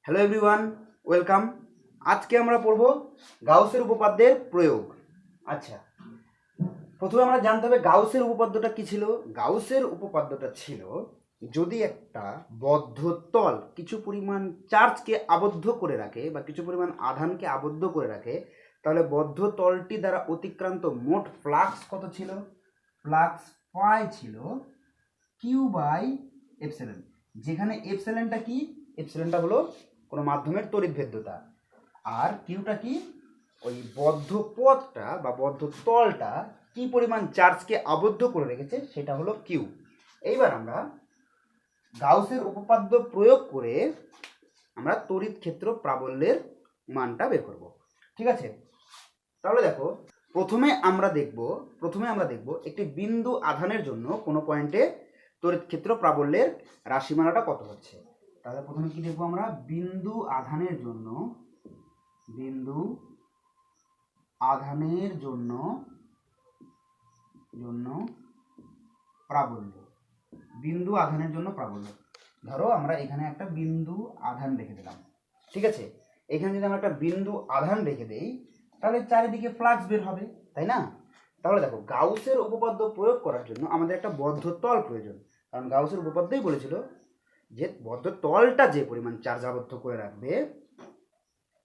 Hello everyone, welcome. আজকে আমরা পড়ব গাউসের উপপাদ্যের প্রয়োগ। আচ্ছা, প্রথমে আমরা জানতে হবে গাউসের উপপাদ্যটা কি ছিল। গাউসের উপপাদ্যটা ছিল, যদি একটা বদ্ধ তল কিছু পরিমাণ চার্জকে আবদ্ধ করে রাখে বা কিছু পরিমাণ আধানকে আবদ্ধ করে রাখে, তাহলে বদ্ধ তলটি দ্বারা অতিক্রান্ত মোট ফ্লাক্স কত ছিল? ফ্লাক্স পাই ছিল কিউ বাই এপসিলন, যেখানে এপসিলনটা কি? এপসিলনটা হলো কোনো মাধ্যমের তড়িৎভেদ্যতা, আর কিউটা কি? ওই বদ্ধ পথটা বা বদ্ধ তলটা কি পরিমাণ চার্জকে আবদ্ধ করে রেখেছে সেটা হলো কিউ। এইবার আমরা গাউসের উপপাদ্য প্রয়োগ করে আমরা তড়িৎ ক্ষেত্র প্রাবল্যের মানটা বের করব। ঠিক আছে, তাহলে দেখো, প্রথমে আমরা দেখব একটি বিন্দু আধানের জন্য কোনো পয়েন্টে তড়িৎ ক্ষেত্র প্রাবল্যের রাশিমালাটা কত হচ্ছে। তাহলে প্রথমে কি দেখবো আমরা? বিন্দু আধানের জন্য প্রাবল্য, বিন্দু আধানের জন্য প্রাবল্য। ধরো আমরা এখানে একটা বিন্দু আধান রেখে দিলাম, ঠিক আছে? এখানে যদি আমরা একটা বিন্দু আধান রেখে দেই তাহলে চারিদিকে ফ্লাক্স বের হবে, তাই না? তাহলে দেখো, গাউসের উপপাদ্য প্রয়োগ করার জন্য আমাদের একটা বদ্ধ তল প্রয়োজন, কারণ গাউসের উপপাদ্যই বলেছিল যে বদ্ধ তলটা যে পরিমাণ চার্জ আবদ্ধ করে রাখবে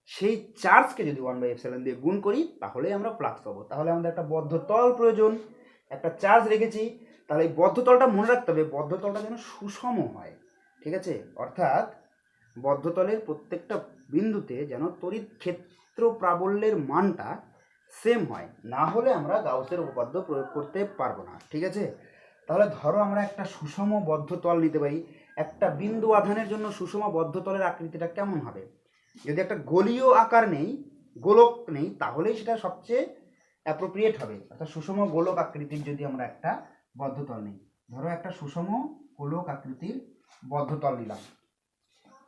সেই চার্জকে যদি 1/ε দিয়ে গুণ করি তাহলে আমরা ফ্লাক্স পাবো। তাহলে আমাদের একটা বদ্ধ তল প্রয়োজন, একটা চার্জ রেখেছি, তাহলে এই বদ্ধ তলটা মনে রাখতে হবে, বদ্ধ তলটা যেন সুষম হয়, ঠিক আছে? অর্থাৎ বদ্ধ তলের প্রত্যেকটা বিন্দুতে যেন তড়িৎ ক্ষেত্র প্রাবল্যের মানটা সেম হয়, না হলে আমরা গাউসের উপপাদ্য প্রয়োগ করতে পারবো না, ঠিক আছে? তাহলে ধরো আমরা একটা সুষম বদ্ধ তল নিতে পারি। একটা বিন্দু আধানের জন্য সুষম বদ্ধ তলের আকৃতিটা কেমন হবে? যদি একটা গোলীয় আকার নেই, গোলক নেই, তাহলেই সেটা সবচেয়ে অ্যাপ্রোপ্রিয়েট হবে। অর্থাৎ সুষম গোলক আকৃতির যদি আমরা একটা বদ্ধতল নিই, ধরো একটা সুষম গোলক আকৃতির বদ্ধতল নিলাম,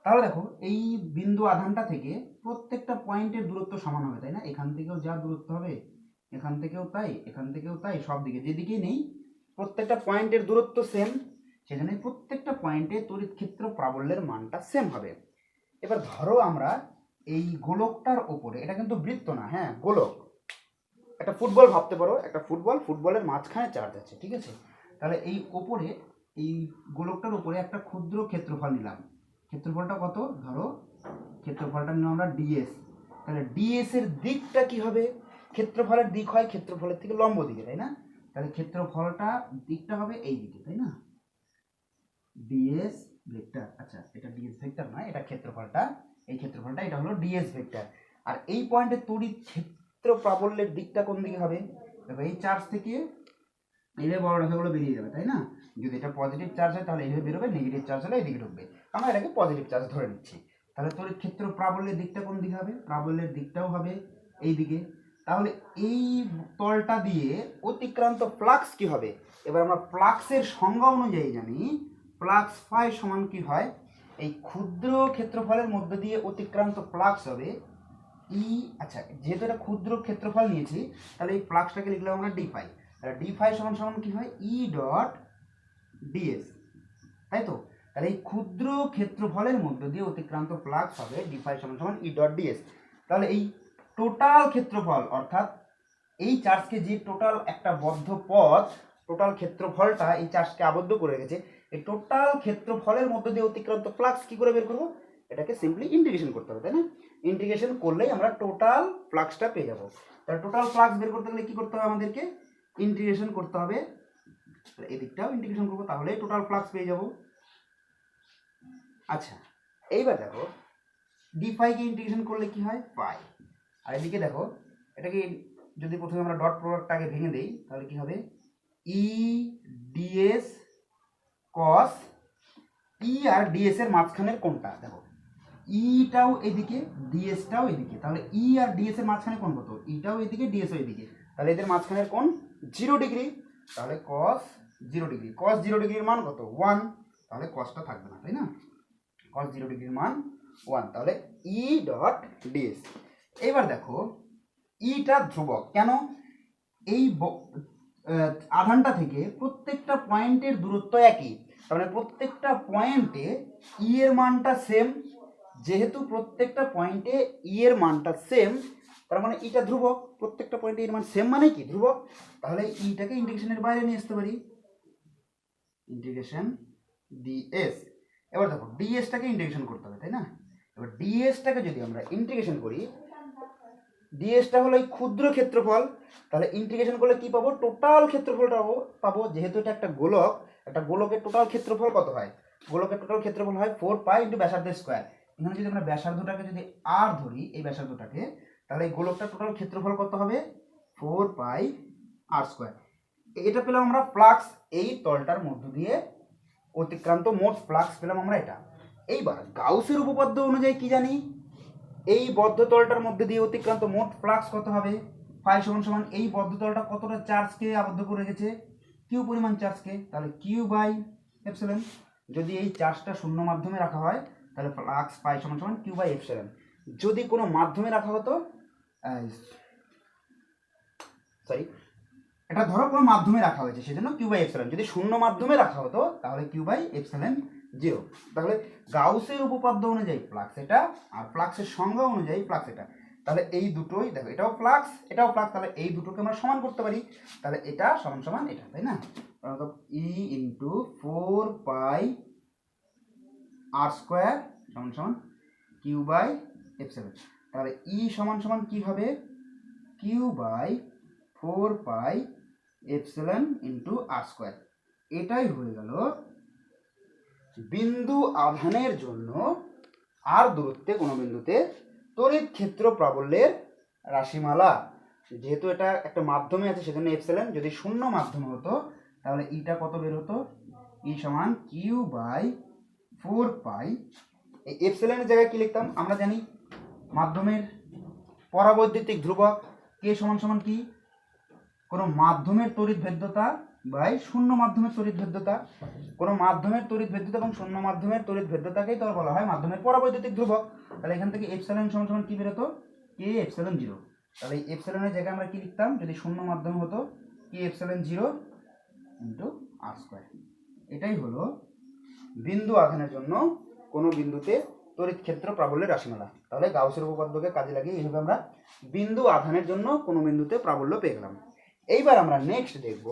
তাহলে দেখো এই বিন্দু আধানটা থেকে প্রত্যেকটা পয়েন্টের দূরত্ব সমান হবে, তাই না? এখান থেকেও যা দূরত্ব হবে, এখান থেকেও তাই, এখান থেকেও তাই, সব দিকে যেদিকেই নেই প্রত্যেকটা পয়েন্টের দূরত্ব সেম, সেখানে প্রত্যেকটা পয়েন্টে তড়িৎ ক্ষেত্র প্রাবল্যের মানটা সেম হবে। এবার ধরো আমরা এই গোলকটার ওপরে, এটা কিন্তু বৃত্ত না, হ্যাঁ গোলক, একটা ফুটবল ভাবতে পারো, একটা ফুটবলের মাঝখানে চার্জ আছে, ঠিক আছে? তাহলে এই ওপরে, এই গোলকটার উপরে একটা ক্ষুদ্র ক্ষেত্রফল নিলাম। ক্ষেত্রফলটা কত? ধরো ক্ষেত্রফলটা নিলাম আমরা ডিএস। তাহলে ডিএস এর দিকটা কি হবে? ক্ষেত্রফলের দিক হয় ক্ষেত্রফলের থেকে লম্ব দিকে, তাই না? তাহলে ক্ষেত্রফলটা দিকটা হবে এই দিকে, তাই না? ডিএস ভেক্টর, আচ্ছা এটা ডিএস ভেক্টর নয়, এটা ক্ষেত্রফলটা, এই ক্ষেত্রফলটা এটা হলো ডিএস ভেক্টর। আর এই পয়েন্টে তড়িৎ ক্ষেত্র প্রাবল্যের দিকটা কোন দিকে হবে? দেখো এই চার্জ থেকে এইভাবে বড় রেখাগুলো বেরিয়ে যাবে, তাই না? যদি এটা পজিটিভ চার্জ হয় তাহলে এইভাবে বেরোবে, নেগেটিভ চার্জ হলে এইদিকে ঢুকবে, আমরা এটাকে পজিটিভ চার্জ ধরে নিচ্ছি। তাহলে তড়িৎ ক্ষেত্র প্রাবল্যের দিকটা কোন দিকে হবে? প্রাবল্যের দিকটাও হবে এই দিকে। তাহলে এই তলটা দিয়ে অতিক্রান্ত ফ্লাক্স কি হবে? এবার আমরা ফ্লাক্সের সংজ্ঞা অনুযায়ী জানি, ফ্লাক্স ফাই সমান কি হয়? এই ক্ষুদ্র ক্ষেত্রফলের মধ্য দিয়ে অতিক্রান্ত ফ্লাক্স হবে ই, আচ্ছা যেহেতু এটা ক্ষুদ্র ক্ষেত্রফল নিয়েছি তাহলে এই ফ্লাক্সটাকে লিখলাম আমরা ডি ফাই। তাহলে ডি ফাই সমান সমান কি হয়? ই ডট ডিএস, তাই তো? তাহলে এই ক্ষুদ্র ক্ষেত্রফলের মধ্য দিয়ে অতিক্রান্ত ফ্লাক্স হবে ডি ফাই সমান সমান ই ডট ডিএস। তাহলে এই টোটাল ক্ষেত্রফল, অর্থাৎ এই চার্জকে যে টোটাল একটা বদ্ধ পথ, টোটাল ক্ষেত্রফলটা এই চার্জকে আবদ্ধ করে রেখেছে, এই টোটাল ক্ষেত্রফলের মধ্য দিয়ে অতিক্রান্ত ফ্লাক্স কি করে বের করবো? এটাকে সিম্পলি ইন্টিগ্রেশন করতে হবে, তাই না? ইন্টিগ্রেশন করলেই আমরা টোটাল ফ্লাক্সটা পেয়ে যাবো। তাহলে টোটাল ফ্লাক্স বের করতে গেলে কি করতে হবে? আমাদেরকে ইন্টিগ্রেশন করতে হবে। এদিকটাও ইন্টিগ্রেশন করবো, তাহলে টোটাল ফ্লাক্স পেয়ে যাব। আচ্ছা, এইবার দেখো ডি ফাইকে ইন্টিগ্রেশন করলে কি হয়? পাই। আর এদিকে দেখো, এটাকে যদি প্রথমে আমরা ডট প্রোডাক্টটাকে ভেঙে দেই তাহলে কি হবে? ই ডিএস কস, ই আর ডিএস এর মাঝখানের কোণটা দেখো, ইটাও এদিকে ডিএসটাও এদিকে, তাহলে ই আর ডিএস এর মাঝখানে কোণ কত? ইটাও এদিকে ডিএসও এদিকে, তাহলে এদের মাঝখানের কোণ 0 ডিগ্রি। তাহলে কস 0 ডিগ্রি, কস 0 ডিগ্রির মান কত? 1, তাহলে কসটা থাকবে না, তাই না? কস 0 ডিগ্রির মান 1, তাহলে ই ডট ডিএস। এবার দেখো ইটা ধ্রুবক কেন? এই আধানটা থেকে প্রত্যেকটা পয়েন্টের দূরত্ব একই, তার মানে প্রত্যেকটা পয়েন্টে ই এর মানটা সেম, যেহেতু প্রত্যেকটা পয়েন্টে ই এর মানটা সেম, তার মানে ইটা ধ্রুবক, প্রত্যেকটা পয়েন্টে এর মান সেম মানে কি ধ্রুবক, তাহলে ইটাকে ইন্টিগ্রেশনের বাইরে নিয়ে আসতে পারি, ইন্টিগ্রেশন ডিএস। এবার দেখো ডিএসটাকে ইন্টিগ্রেশন করতে হবে, তাই না? এবার ডিএসটাকে যদি আমরা ইন্টিগ্রেশন করি, ডিএসটা হলো এই ক্ষুদ্র ক্ষেত্রফল, তাহলে ইন্টিগ্রেশন করলে কি পাবো, টোটাল ক্ষেত্রফলটা পাবো। যেহেতু এটা একটা গোলক, একটা গোলকের টোটাল ক্ষেত্রফল কত হয়, গোলকের টোটাল ক্ষেত্রফল হয় 4 পাই ইন্টু ব্যাসার্ধের স্কোয়ার। এখানে যদি আমরা ব্যাসার্ধটাকে যদি আর ধরি, এই ব্যাসার্ধটাকে, তাহলে এই গোলকটার টোটাল ক্ষেত্রফল কত হবে, 4 পাই আর স্কোয়ার। এটা পেলাম আমরা ফ্লাক্স, এই তলটার মধ্য দিয়ে অতিক্রান্ত মোট ফ্লাক্স পেলাম আমরা এটা। এইবার গাউসের উপপাদ্য অনুযায়ী কি জানি, এই বদ্ধতলটার মধ্যে দিয়ে অতিক্রান্ত মোট ফ্লাক্স কত হবে, ফাই সমান সমান এই বদ্ধতলটা কতটা চার্জকে আবদ্ধ করে রেখেছে, কিউ পরিমাণ চার্জকে, তাহলে কিউ বাই এপসিলন। যদি এই চার্জটা শূন্য মাধ্যমে রাখা হয় তাহলে ফ্লাক্স ফাই সমান সমান কিউ বাই এপসিলন। যদি কোনো মাধ্যমে রাখা হতো, সরি, এটা ধরো কোনো মাধ্যমে রাখা হয়েছে সেজন্য কিউ বাই এপসিলন, যদি শূন্য মাধ্যমে রাখা হতো তাহলে কিউ বাই এপসিলন 0। তাহলে গাউসের উপপাদ্য অনুযায়ী ফ্লাক্স এটা, আর ফ্লাক্সের সংজ্ঞা অনুযায়ী ফ্লাক্স এটা। তাহলে এই দুটোই দেখো, এটাও ফ্লাক্স এটাও ফ্লাক্স, তাহলে এই দুটোকে আমরা সমান করতে পারি, তাহলে এটা সমান সমান এটা, তাই না? ই ইন্টু 4 পাই আর স্কোয়ার সমান সমান কিউ বাই এপসিলন। তাহলে ই সমান সমান কি হবে, q by 4 pi epsilon into r square. এটাই হয়ে গেল বিন্দু আধানের জন্য আর দূরত্বে কোনো বিন্দুতে তড়িৎ ক্ষেত্র প্রাবল্যের রাশিমালা। যেহেতু এটা একটা মাধ্যমে আছে সেজন্য এপসিলন, যদি শূন্য মাধ্যমে হতো তাহলে ইটা কত বের হতো, ই সমান কিউ বাই 4 পাই। এই এপসিলনের জায়গায় কি লিখতাম, আমরা জানি মাধ্যমের পরাবৈদ্যুতিক ধ্রুবক কে সমান সমান কি, কোনো মাধ্যমের তড়িৎ ভেদ্যতা বাই শূন্য মাধ্যমের তড়িৎ ভেদ্যতা। কোনো মাধ্যমের তড়িৎ ভেদ্যতা এবং শূন্য মাধ্যমের তড়িৎ ভেদ্যতাকেই তো বলা হয় মাধ্যমের পরাবৈদ্যুতিক ধ্রুবক। তাহলে এখান থেকে এপসিলন সমান সমান কি বেরোতো, কে এপসিলন 0। তাহলে এই এপসিলনের জায়গায় আমরা কি লিখতাম, যদি শূন্য মাধ্যম হতো, কে এপসিলন 0 ইন্টু আর স্কোয়ার। এটাই হলো বিন্দু আধানের জন্য কোনো বিন্দুতে তড়িৎ ক্ষেত্র প্রাবল্যের রাশিমালা। তাহলে গাউসের উপপাদ্যকে কাজে লাগিয়ে এইভাবে আমরা বিন্দু আধানের জন্য কোনো বিন্দুতে প্রাবল্য পেয়ে গেলাম। এইবার আমরা নেক্সট দেখব,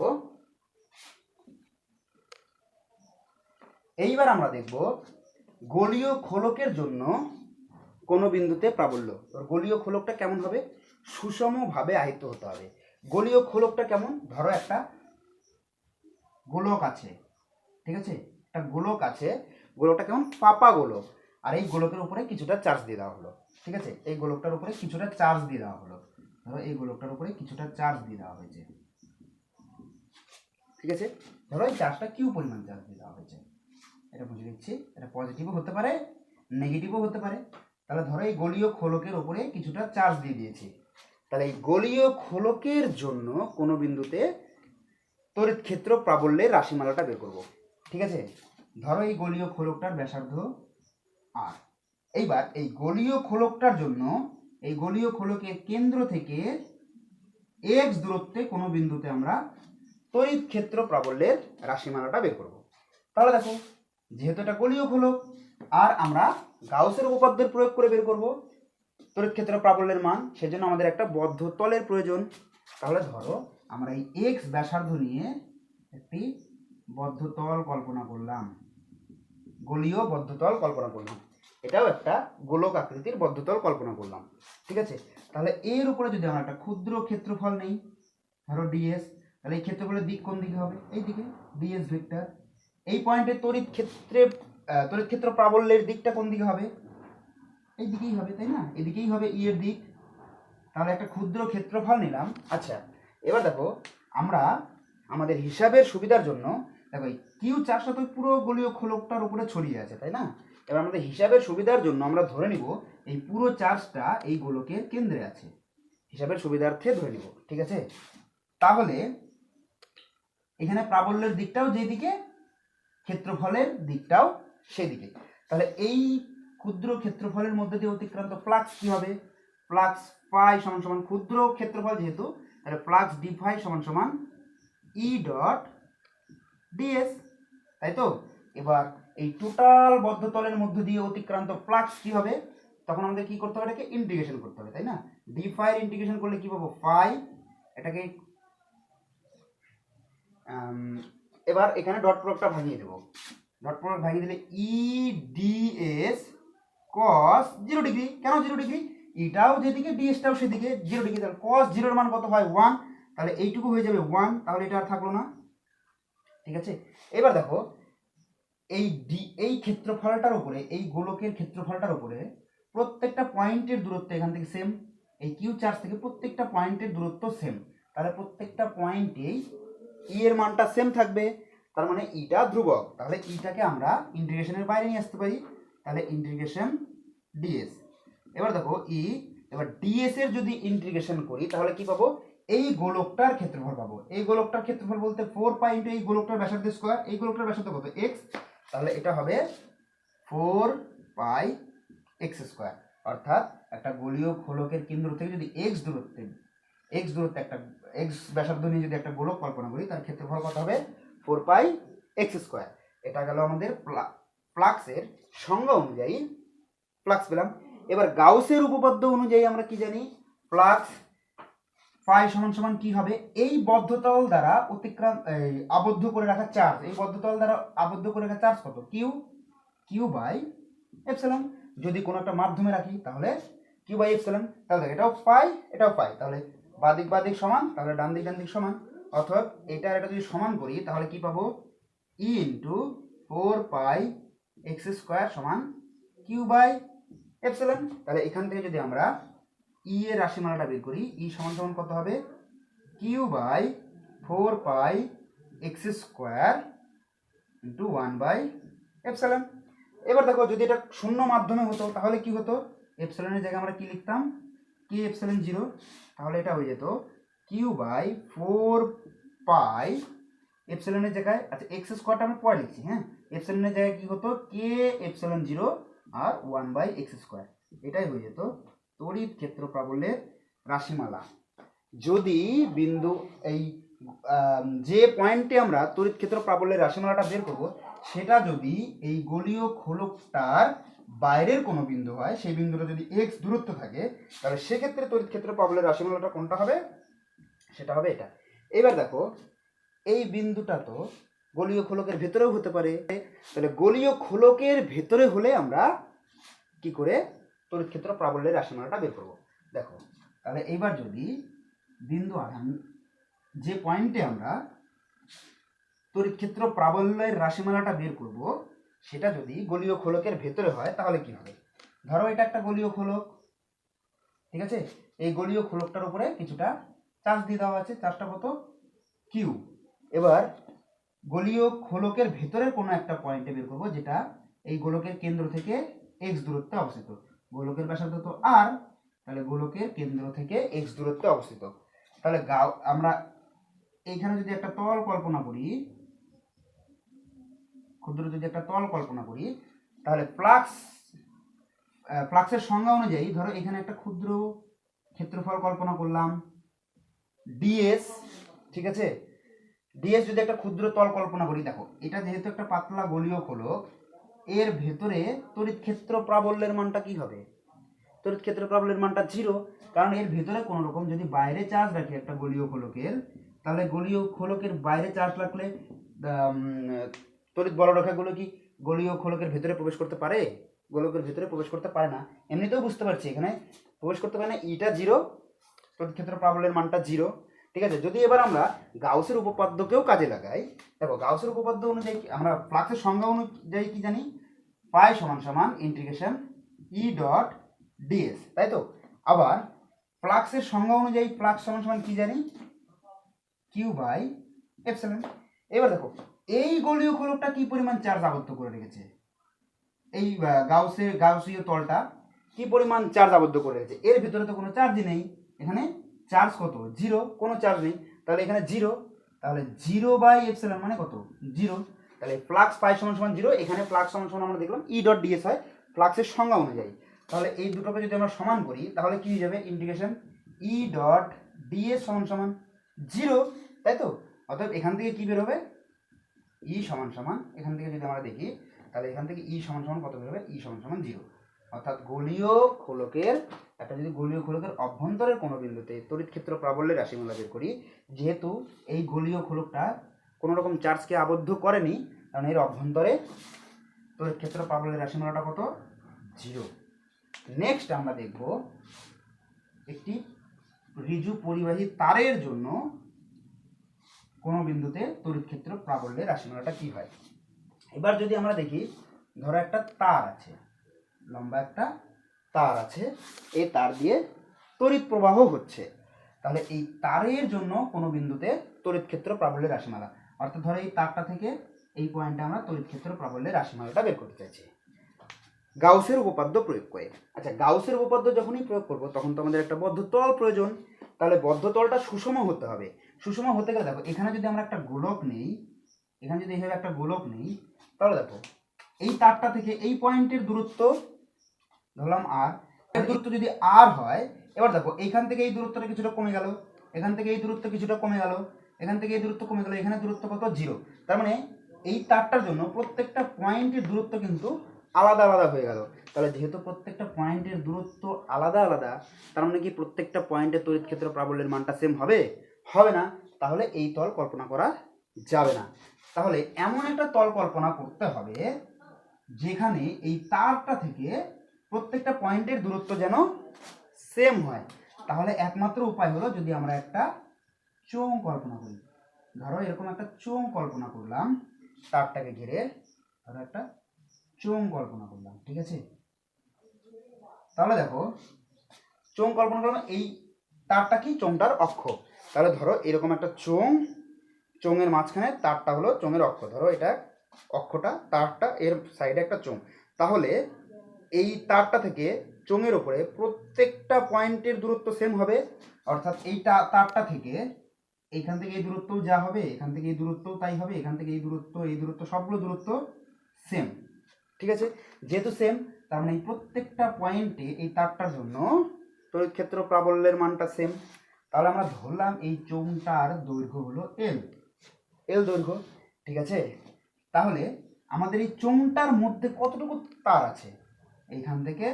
গোলীয় খোলকের জন্য কোনো বিন্দুতে প্রাবল্য। গোলীয় খোলকটা কেমন হবে, সুষমভাবে আহিত হতে হবে। গোলীয় খোলকটা কেমন, ধরো একটা গোলক আছে, ঠিক আছে, একটা গোলক আছে, গোলকটা কেমন ফাঁপা গোলক, আর এই গোলকের উপরে কিছুটা চার্জ দিয়ে দেওয়া হলো, ঠিক আছে, এই গোলকটার উপরে কিছুটা চার্জ দিয়ে দেওয়া হলো, ধরো এই গোলকটার উপরে কিছুটা চার্জ দিয়ে দেওয়া হয়েছে, ঠিক আছে, ধরো এই চার্জটা কিউ পরিমাণ চার্জ দিয়ে দেওয়া হয়েছে, এটা বুঝে দিচ্ছি, এটা পজিটিভও হতে পারে নেগেটিভও হতে পারে। তাহলে ধরো এই গোলীয় খোলকের উপরে কিছুটা চার্জ দিয়ে দিয়েছি, তাহলে এই গোলীয় খোলকের জন্য কোনো বিন্দুতে তড়িৎ ক্ষেত্র প্রাবল্যের রাশিমালাটা বের করব, ঠিক আছে। ধরো এই গোলীয় খোলকটার ব্যাসার্ধ আর, এইবার এই গোলীয় খোলকটার জন্য এই গোলীয় খোলকের কেন্দ্র থেকে এক্স দূরত্বে কোনো বিন্দুতে আমরা তড়িৎ ক্ষেত্র প্রাবল্যের রাশিমালাটা বের করব। তাহলে দেখো, যেহেতু এটা গোলীয় খোলক আর আমরা গাউসের উপপাদ্যের প্রয়োগ করে বের করব তড়িৎ ক্ষেত্র প্রাবল্যের মান, সেজন্য আমাদের একটা বদ্ধ তলের প্রয়োজন। তাহলে ধরো আমরা এই এক্স ব্যাসার্ধ নিয়ে একটি বদ্ধতল কল্পনা করলাম, গোলীয় বদ্ধতল কল্পনা করলাম, এটাও একটা গোলক আকৃতির বদ্ধতল কল্পনা করলাম, ঠিক আছে। তাহলে এর উপরে যদি আমরা একটা ক্ষুদ্র ক্ষেত্রফল নেই, ধরো ডিএস, তাহলে এই ক্ষেত্রফলের দিক কোন দিকে হবে, এই দিকে, ডিএস ভেক্টর। এই পয়েন্টে তড়িৎ ক্ষেত্র প্রাবল্যের দিকটা কোন দিকে হবে, এই দিকেই হবে, তাই না, এদিকেই হবে ই এর দিক। তাহলে একটা ক্ষুদ্র ক্ষেত্রফল নিলাম। আচ্ছা, এবার দেখো আমরা আমাদের হিসাবের সুবিধার জন্য, দেখো এই কিউ চার্জটা তো পুরো গোলীয় খোলকটার উপরে ছড়িয়ে আছে, তাই না। এবার আমাদের হিসাবের সুবিধার জন্য আমরা ধরে নিব এই পুরো চার্জটা এই গোলকের কেন্দ্রে আছে, হিসাবের সুবিধার্থে ধরে নিব, ঠিক আছে। তাহলে এখানে প্রাবল্যের দিকটাও যেদিকে, ক্ষেত্রফলের দিকটাও সেদিকে। তাহলে এই ক্ষুদ্র ক্ষেত্রফলের মধ্যে দিয়ে অতিক্রান্ত ফ্লাক্স কি হবে, ফ্লাক্স ফাই সমান সমান ক্ষুদ্র ক্ষেত্রফল যেহেতু, তাহলে ফ্লাক্স ডি ফাই সমান সমান ই ডট ডিএস, তাই তো। এবার এই টোটাল বদ্ধতলের মধ্য দিয়ে অতিক্রান্ত ফ্লাক্স কি হবে, তখন আমাদের কি করতে হবে, এটাকে ইন্টিগ্রেশন করতে হবে, তাই না? ডি ফাই এর ইন্টিগ্রেশন করলে কি পাবো, ফাই, এটাকে এবার এখানে ডট প্রোডাক্টটা ভাঙিয়ে দেবো। ডট প্রোডাক্ট ভাঙিয়ে দিলে ই ডি এস কস 0 ডিগ্রি। কেন 0 ডিগ্রি? এটাও যেদিকে ডিএসটাও সেদিকে 0 ডিগ্রি, তাহলে কস 0 এর মান কত হয় 1, তাহলে এইটুকু হয়ে যাবে 1, তাহলে এটা আর থাকলো না। ঠিক আছে, এবার দেখো এই ক্ষেত্রফলটার উপরে, এই গোলকের ক্ষেত্রফলটার উপরে প্রত্যেকটা পয়েন্টের দূরত্ব এখান থেকে সেম, এই কিউ চার্জ থেকে প্রত্যেকটা পয়েন্টের দূরত্ব সেম, তাহলে প্রত্যেকটা পয়েন্টেই ই এর মানটা সেম থাকবে, তার মানে ইটা ধ্রুবক, তাহলে ইটাকে আমরা ইন্টিগ্রেশনের বাইরে নিয়ে আসতে পারি, তাহলে ইন্টিগ্রেশন ডিএস। এবার দেখো এবার ডিএস এর যদি ইন্টিগ্রেশন করি তাহলে কি পাবো, এই গোলকটার ক্ষেত্রফল পাবো। এই গোলকটার ক্ষেত্রফল বলতে 4 পাই ইন্টু এই গোলকটার ব্যাসার্ধ স্কয়ার, এই গোলকটার ব্যাসার্ধ কত, এক্স, তাহলে এটা হবে 4 পাই এক্স স্কয়ার। অর্থাৎ একটা গোলীয় খোলকের কেন্দ্র থেকে যদি এক্স দূরত্বে একটা এক্স ব্যাসার্ধ নিয়ে যদি একটা গোলক কল্পনা করি, তার ক্ষেত্রফল কত হবে, 4 পাই এক্স স্কয়ার। এটা গেল আমাদের ফ্লাক্সের সংজ্ঞা অনুযায়ী ফ্লাক্স পেলাম। এবার গাউসের উপপাদ্য অনুযায়ী আমরা কি জানি, ফ্লাক্স ফাই সমান সমান কি হবে, এই বদ্ধতল দ্বারা আবদ্ধ করে রাখা চার্জ, এই বদ্ধতল দ্বারা আবদ্ধ করে রাখা চার্জ কত, কিউ বাই এপসিলন। যদি কোনো একটা মাধ্যমে রাখি তাহলে কিউ বাই এপসিলন, তাহলে এটাও পাই, তাহলে বাদিক সমান, তাহলে ডান দিক সমান, অর্থাৎ এটা যদি সমান করি তাহলে কি পাবো, ই ইন্টু 4 পাই এক্স স্কোয়ার সমান কিউ বাই এপসিলন। তাহলে এখান থেকে যদি আমরা ই এর রাশিমালাটা বের করি, ই সমান সমান কত হবে, q by 4 pi x square into 1 by epsilon. এবার দেখো যদি এটা শূন্য মাধ্যমে হতো তাহলে কি হতো, এপসিলনের জায়গায় আমরা কি লিখতাম, কে এপসিলন 0, তাহলে এটা হয়ে যেত কিউ বাই 4 পাই এপসিলনের জায়গায়, আচ্ছা এক্স স্কোয়ারটা আমি পরে লিখছি, হ্যাঁ, এপসিলনের জায়গায় কি হতো, কে এপসিলন 0 আর 1 বাই এক্স স্কোয়ার, এটাই হয়ে যেত তড়িৎ ক্ষেত্র প্রাবল্যের রাশিমালা। যদি বিন্দু এই যে পয়েন্টে আমরা তড়িৎ ক্ষেত্র প্রাবল্যের রাশিমালাটা বের করব, সেটা যদি এই গোলীয় খোলকটার বাইরের কোনো বিন্দু হয়, সেই বিন্দুটা যদি এক্স দূরত্ব থাকে, তাহলে সেক্ষেত্রে তড়িৎ ক্ষেত্র প্রাবল্যের রাশিমালাটা কোনটা হবে, সেটা হবে এটা। এবার দেখো এই বিন্দুটা তো গোলীয় খোলকের ভেতরেও হতে পারে, তাহলে গোলীয় খোলকের ভেতরে হলে আমরা কি করে তড়িৎ ক্ষেত্র প্রাবল্যের রাশিমালাটা বের করব। দেখো তাহলে এইবার যদি বিন্দু আধান, যে পয়েন্টে আমরা তড়িৎ ক্ষেত্র প্রাবল্যের রাশিমালাটা বের করব, সেটা যদি গোলীয় খোলকের ভেতরে হয় তাহলে কি হবে, ধরো এটা একটা গোলীয় খোলক, ঠিক আছে, এই গোলীয় খোলকটার উপরে কিছুটা চার্জ দিয়ে দেওয়া আছে, চার্জটা কত, কিউ। এবার গোলীয় খোলকের ভেতরের কোনো একটা পয়েন্টে বের করব, যেটা এই গোলকের কেন্দ্র থেকে এক্স দূরত্বে অবস্থিত, গোলকের ব্যাসার্ধ তো আর, তাহলে গোলকের কেন্দ্র থেকে এক্স দূরত্বে অবস্থিত। তাহলে আমরা এইখানে যদি একটা তল কল্পনা করি, ক্ষুদ্র যদি একটা তল কল্পনা করি, তাহলে ফ্লাক্সের সংজ্ঞা অনুযায়ী ধরো এখানে একটা ক্ষুদ্র ক্ষেত্রফল কল্পনা করলাম ডিএস, ঠিক আছে, ডিএস যদি একটা ক্ষুদ্র তল কল্পনা করি, দেখো এটা যেহেতু একটা পাতলা গোলীয় খোলক, এর ভেতরে তড়িৎ ক্ষেত্র প্রাবল্যের মানটা কি হবে, তড়িৎ ক্ষেত্র প্রাবল্যের মানটা 0, কারণ এর ভেতরে কোনো রকম যদি বাইরে চার্জ রাখে একটা গোলীয় খোলকের, তাহলে গোলীয় খোলকের বাইরে চার্জ রাখলে তড়িৎ বলরেখাগুলো কি গোলীয় খোলকের ভেতরে প্রবেশ করতে পারে, গোলকের ভেতরে প্রবেশ করতে পারে না। এমনিতেও বুঝতে পারছি এখানে প্রবেশ করতে পারে না, ইটা 0, তড়িৎ ক্ষেত্র প্রাবল্যের মানটা 0, ঠিক আছে। যদি এবার আমরা গাউসের উপপাদ্যকেও কাজে লাগাই, দেখো গাউসের উপপাদ্য অনুযায়ী আমরা ফ্লাক্সের সংজ্ঞা অনুযায়ী কি জানি, পাই সমান সমান ইন্টিগ্রেশন ই ডট ডিএস, তাই তো। আবার ফ্লাক্সের সংজ্ঞা অনুযায়ী ফ্লাক্স সমান সমান কি জানি, কিউ বাই এপসিলন। এবার দেখো এই গোলীয় খোলকটা কি পরিমাণ চার্জ আবদ্ধ করে রেখেছে, এই গাউসীয় তলটা কি পরিমাণ চার্জ আবদ্ধ করে রেখেছে, এর ভিতরে তো কোনো চার্জই নেই, এখানে চার্জ কত, 0, কোনো চার্জ নেই, তাহলে এখানে 0, তাহলে 0 বাই এপসিলন মানে কত, 0, তাহলে ফ্লাক্স পাই সমান সমান 0, এখানে ফ্লাক্স সমান সমান আমরা দেখলাম ই ডট ডিএস হয় ফ্লাক্সের সংজ্ঞা অনুযায়ী। তাহলে এই দুটোকে যদি আমরা সমান করি তাহলে কি হয়ে যাবে, ইন্টিগ্রেশন ই ডট ডিএস সমান সমান 0, তাই তো। অর্থাৎ এখান থেকে কি বের হবে, ই সমান সমান, এখান থেকে যদি আমরা দেখি তাহলে এখান থেকে ই সমান সমান কত বেরোবে, ই সমান সমান 0। অর্থাৎ গোলীয় খোলকের যদি গোলীয় খোলকের অভ্যন্তরের কোনো বিন্দুতে তড়িৎ ক্ষেত্র প্রাবল্যের রাশিমালা বের করি, যেহেতু এই গোলীয় খোলকটা কোনো রকম চার্জকে আবদ্ধ করেনি, কারণ এর অভ্যন্তরে তড়িৎ ক্ষেত্র প্রাবল্যের রাশিমালাটা কত, 0। নেক্সট আমরা দেখব একটি ঋজু পরিবাহী তারের জন্য কোনো বিন্দুতে তড়িৎ ক্ষেত্র প্রাবল্যের রাশিমালাটা কি হয়। এবার যদি আমরা দেখি, ধরো একটা তার আছে, লম্বা একটা তার আছে, এই তার দিয়ে তড়িৎ প্রবাহ হচ্ছে, তাহলে এই তারের জন্য কোনো বিন্দুতে তড়িৎ ক্ষেত্র প্রাবল্যের রাশিমালা, অর্থাৎ ধরো এই তারটা থেকে এই পয়েন্টে আমরা তড়িৎ ক্ষেত্র প্রাবল্যের রাশিমালাটা বের করতে চাইছি গাউসের উপপাদ্য প্রয়োগ করে। আচ্ছা, গাউসের উপপাদ্য যখনই প্রয়োগ করব তখন তো আমাদের একটা বদ্ধ তল প্রয়োজন, তাহলে বদ্ধ তলটা সুষম হতে হবে। সুষম হতে গেলে দেখো, এখানে যদি আমরা একটা গোলক নেই, এখানে যদি এইভাবে একটা গোলক নেই, তাহলে দেখো এই তারটা থেকে এই পয়েন্টের দূরত্ব ধরলাম আর, এর দূরত্ব যদি আর হয়, এবার দেখো এইখান থেকে এই দূরত্বটা কিছুটা কমে গেল, এখান থেকে এই দূরত্ব কিছুটা কমে গেল, এখান থেকে এই দূরত্ব কমে গেল, এখানে দূরত্ব কত, 0। তার মানে এই তারটার জন্য প্রত্যেকটা পয়েন্টের দূরত্ব কিন্তু আলাদা আলাদা হয়ে গেল। তাহলে যেহেতু প্রত্যেকটা পয়েন্টের দূরত্ব আলাদা আলাদা, তার মানে কি প্রত্যেকটা পয়েন্টের তড়িৎ ক্ষেত্র প্রাবল্যের মানটা সেম হবে? হবে না। তাহলে এই তল কল্পনা করা যাবে না। তাহলে এমন একটা তল কল্পনা করতে হবে যেখানে এই তারটা থেকে প্রত্যেকটা পয়েন্টের দূরত্ব যেন সেম হয়। তাহলে একমাত্র উপায় হলো যদি আমরা একটা চোঙ কল্পনা করি। ধরো এরকম একটা চোঙ কল্পনা করলাম, তারটাকে ঘিরে ধরো একটা চোঙ কল্পনা করলাম, ঠিক আছে। তাহলে দেখো চোঙ কল্পনা করলাম, এই তারটা কি, চোঙটার অক্ষ। তাহলে ধরো এরকম একটা চোঙ, চোঙের মাঝখানে তারটা হলো চোঙের অক্ষ, ধরো এটা অক্ষটা, তারটা এর সাইডে একটা চোঙ। তাহলে এই তারটা থেকে চোঙের ওপরে প্রত্যেকটা পয়েন্টের দূরত্ব সেম হবে, অর্থাৎ এই তারটা থেকে এইখান থেকে এই দূরত্ব যা হবে, এখান থেকে এই দূরত্ব তাই হবে, এখান থেকে এই দূরত্ব সবগুলো দূরত্ব সেম, ঠিক আছে। যেহেতু সেম, তার মানে এই প্রত্যেকটা পয়েন্টে এই তারটার জন্য তড়িৎ ক্ষেত্র প্রাবল্যের মানটা সেম। তাহলে আমরা ধরলাম এই চোঙটার দৈর্ঘ্য হলো এল দৈর্ঘ্য, ঠিক আছে। তাহলে আমাদের এই চোঙটার মধ্যে কতটুকু তার আছে, এইখান থেকে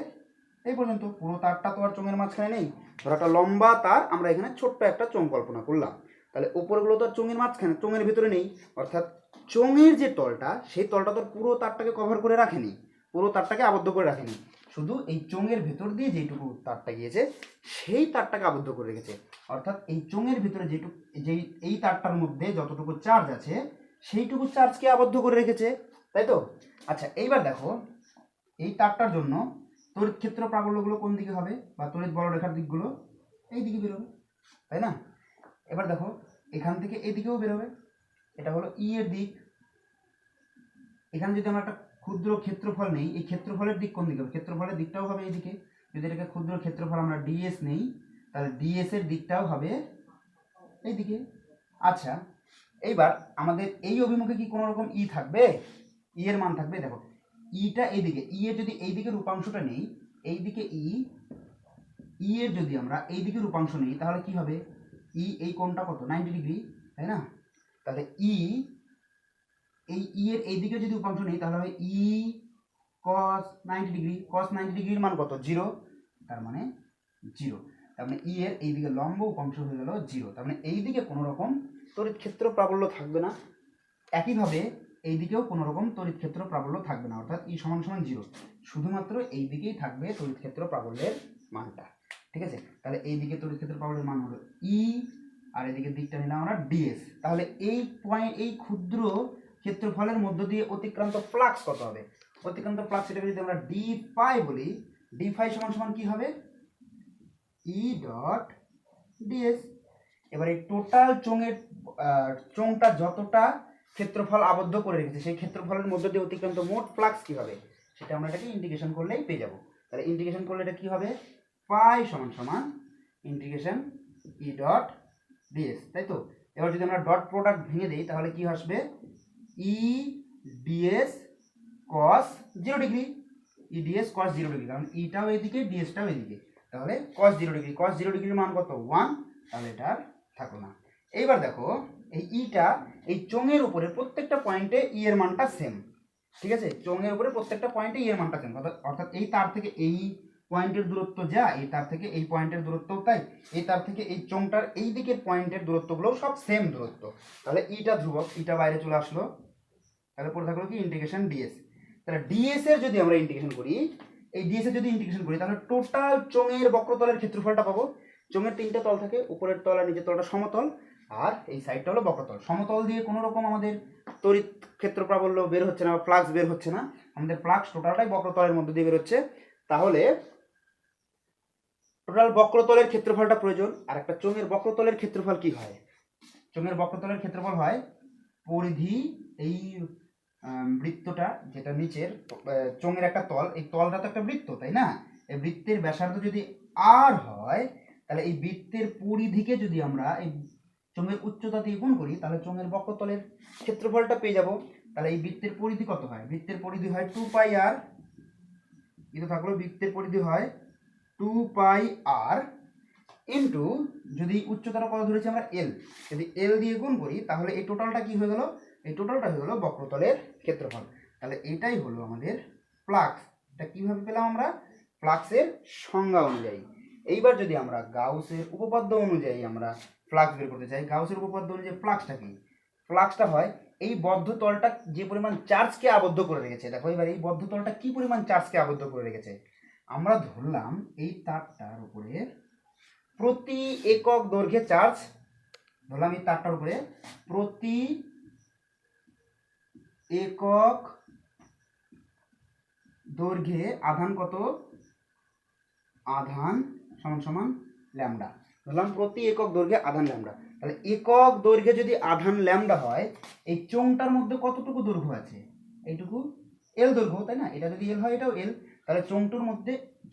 এই পর্যন্ত পুরো তারটা তো আর চোঙের মাঝখানে নেই। ধরো একটা লম্বা তার, আমরা এখানে ছোট্ট একটা চোঙ কল্পনা করলাম, তাহলে উপরগুলো তো আর চোঙের মাঝখানে, চোঙের ভিতরে নেই, অর্থাৎ চোঙের যে তলটা, সেই তলটা তো পুরো তারটাকে কভার করে রাখেনি, পুরো তারটাকে আবদ্ধ করে রাখেনি, শুধু এই চোঙের ভেতর দিয়ে যেটুকু তারটা গিয়েছে সেই তারটাকে আবদ্ধ করে রেখেছে। অর্থাৎ এই চোঙের ভিতরে যেই এই তারটার মধ্যে যতটুকু চার্জ আছে সেইটুকু চার্জকে আবদ্ধ করে রেখেছে, তাই তো। আচ্ছা, এইবার দেখো এই তারটার জন্য তড়িৎ ক্ষেত্র প্রাবল্যগুলো কোন দিকে হবে, বা তড়িৎ বলরেখার দিকগুলো এই দিকে বেরোবে, তাই না। এবার দেখো এখান থেকে এদিকেও বেরোবে, এটা হলো ই এর দিক। এখানে যদি আমরা একটা ক্ষুদ্র ক্ষেত্রফল নেই, এই ক্ষেত্রফলের দিক কোন দিকে হবে, ক্ষেত্রফলের দিকটাও হবে এইদিকে। যদি এটাকে ক্ষুদ্র ক্ষেত্রফল আমরা ডিএস নেই, তাহলে ডিএস এর দিকটাও হবে এইদিকে। আচ্ছা, এইবার আমাদের এই অভিমুখে কি কোনো রকম ই থাকবে, ই এর মান থাকবে। দেখো ইটা এইদিকে, ই এর যদি এইদিকে রূপাংশটা নেই, এইদিকে ই এর যদি আমরা এইদিকে রূপাংশ নেই, তাহলে কি হবে, ই এই কোণটা কত, 90 ডিগ্রি, তাই না। তাহলে এই ই এর এইদিকে যদি উপাংশ নেই, তাহলে হবে ই cos 90 ডিগ্রি। cos 90 ডিগ্রির মান কত, 0, তার মানে 0। তার মানে ই এর এইদিকে লম্ব উপাংশ হয়ে গেল 0, তার মানে এইদিকে কোনো রকম তড়িৎ ক্ষেত্র প্রাবল্য থাকবে না। একইভাবে এইদিকেও কোনো রকম তড়িৎ ক্ষেত্র প্রাবল্য থাকবে না, অর্থাৎ ই সমান সমান 0, শুধুমাত্র এই দিকেই থাকবে তড়িৎ ক্ষেত্র প্রাবল্যের মানটা, ঠিক আছে। তাহলে এইদিকে তড়িৎ ক্ষেত্র প্রাবল্যের মান হলো ই, আর এদিকে দিকটা নিলাম আমরা ডিএস। তাহলে এই ক্ষুদ্র ক্ষেত্রফলের মধ্য দিয়ে অতিক্রান্ত ফ্লাক্স কত হবে, অতিক্রান্ত ফ্লাক্স, এটাকে যদি আমরা ডি ফাই বলি, ডি ফাই সমান সমান কি হবে, ই ডট ডিএস। এবার এই টোটাল চোঙটা যতটা ক্ষেত্রফল আবদ্ধ করে রেখেছে, সেই ক্ষেত্রফলের মধ্য দিয়ে অতিক্রান্ত মোট ফ্লাক্স কি হবে, সেটা আমরা এটাকে ইন্টিগ্রেশন করলেই পেয়ে যাব। তাহলে ইন্টিগ্রেশন করলে এটা কি হবে, পাই সমান সমান ইন্টিগ্রেশন ই ডট ডিএস, তাই তো। এবার যদি আমরা ডট প্রোডাক্ট ভেঙে দিই, তাহলে কি আসবে, ই ডিএস কস 0 ডিগ্রি, ই ডিএস কস 0 ডিগ্রি, কারণ ইটাও এদিকে ডিএসটাও এদিকে, তাহলে কস 0 ডিগ্রি, কস 0 ডিগ্রির মান কত, 1, তাহলে এটা আর থাকলো না। এইবার দেখো এই ইটা এই চোঙের উপরে প্রত্যেকটা পয়েন্টে ই এর মানটা সেম, ঠিক আছে, চোঙের উপরে প্রত্যেকটা পয়েন্টে এর মানটা সেম, অর্থাৎ এই তার থেকে এই পয়েন্টের দূরত্ব যা, এই তার থেকে এই পয়েন্টের দূরত্বও তাই, এই তার থেকে এই চোঙটার এই দিকের পয়েন্টের দূরত্বগুলোও সব সেম দূরত্ব। তাহলে ইটা ধ্রুবক, ইটা বাইরে চলে আসলো, তাহলে পরে থাকলো কি ইন্টিগ্রেশন ডিএস। তাহলে ডিএস এর যদি আমরা ইন্টিগ্রেশন করি, এই ডিএস এর যদি ইন্টিগ্রেশন করি তাহলে টোটাল চোঙের বক্রতলের ক্ষেত্রফলটা পাবো। চোঙের তিনটা তল থাকে, উপরের তল আর নিচের তলটা সমতল, আর এই সাইডটা হলো বক্রতল। সমতল দিয়ে কোনো রকম আমাদের তড়িৎ ক্ষেত্র প্রাবল্য বের হচ্ছে না বা ফ্লাক্স বের হচ্ছে না, আমাদের ফ্লাক্স টোটালটাই বক্রতলের মধ্যে দিয়ে বের হচ্ছে। তাহলে টোটাল বক্রতলের ক্ষেত্রফলটা প্রয়োজন। আর একটা চোঙের বক্রতলের ক্ষেত্রফল কি হয়? চোঙের বক্রতলের ক্ষেত্রফল হয় পরিধি, এই বৃত্তটা যেটা নিচের চোঙের একটা তল, এই তলটা তো একটা বৃত্ত তাই না, এই বৃত্তের ব্যাসার্ধ যদি আর হয় তাহলে এই বৃত্তের পরিধিকে যদি আমরা এই চোঙের উচ্চতা দিয়ে গুণ করি তাহলে চোঙের বক্রতলের ক্ষেত্রফলটা পেয়ে যাব। তাহলে এই বৃত্তের পরিধি কত হয়? বৃত্তের পরিধি হয় 2πr, এটা থাকলো বৃত্তের পরিধি হয় 2πr ইন্টু, যদি উচ্চতাটা কত ধরেছি আমরা এল, যদি এল দিয়ে গুণ করি তাহলে এই টোটালটা কি হয়ে গেল? এই টোটালটা হয়ে গেল বক্রতলের ক্ষেত্রফল। তাহলে এটাই হলো আমাদের ফ্লাক্স। এটা কিভাবে পেলাম আমরা? ফ্লাক্সের সংজ্ঞা অনুযায়ী। এইবার যদি আমরা গাউসের উপপাদ্য অনুযায়ী আমরা ফ্লাক্স বের করতে চাই, গাউসের উপপাদ্য অনুযায়ী ফ্লাক্সটা কি? ফ্লাক্সটা হয় এই বদ্ধ তলটা যে পরিমাণ চার্জকে আবদ্ধ করে রেখেছে। দেখো এবার এই বদ্ধ তলটা কি পরিমাণ চার্জকে আবদ্ধ করে রেখেছে? আমরা ধরলাম এই তারটার উপরে প্রতি একক দৈর্ঘ্যে চার্জ, ধরলাম এই তারটার উপরে প্রতি একক দৈর্ঘ্যে আধান কত? আধান সমান সমান ল্যামডা। ধরলাম প্রতি একক দৈর্ঘ্যে আধান ল্যামডা। তাহলে একক দৈর্ঘ্যে যদি আধান ল্যামডা হয়, এই চোঙটার মধ্যে কতটুকু দৈর্ঘ্য আছে? এইটুকু এল দৈর্ঘ্য, তাই না? এটা যদি এল হয় এটাও এল, তাহলে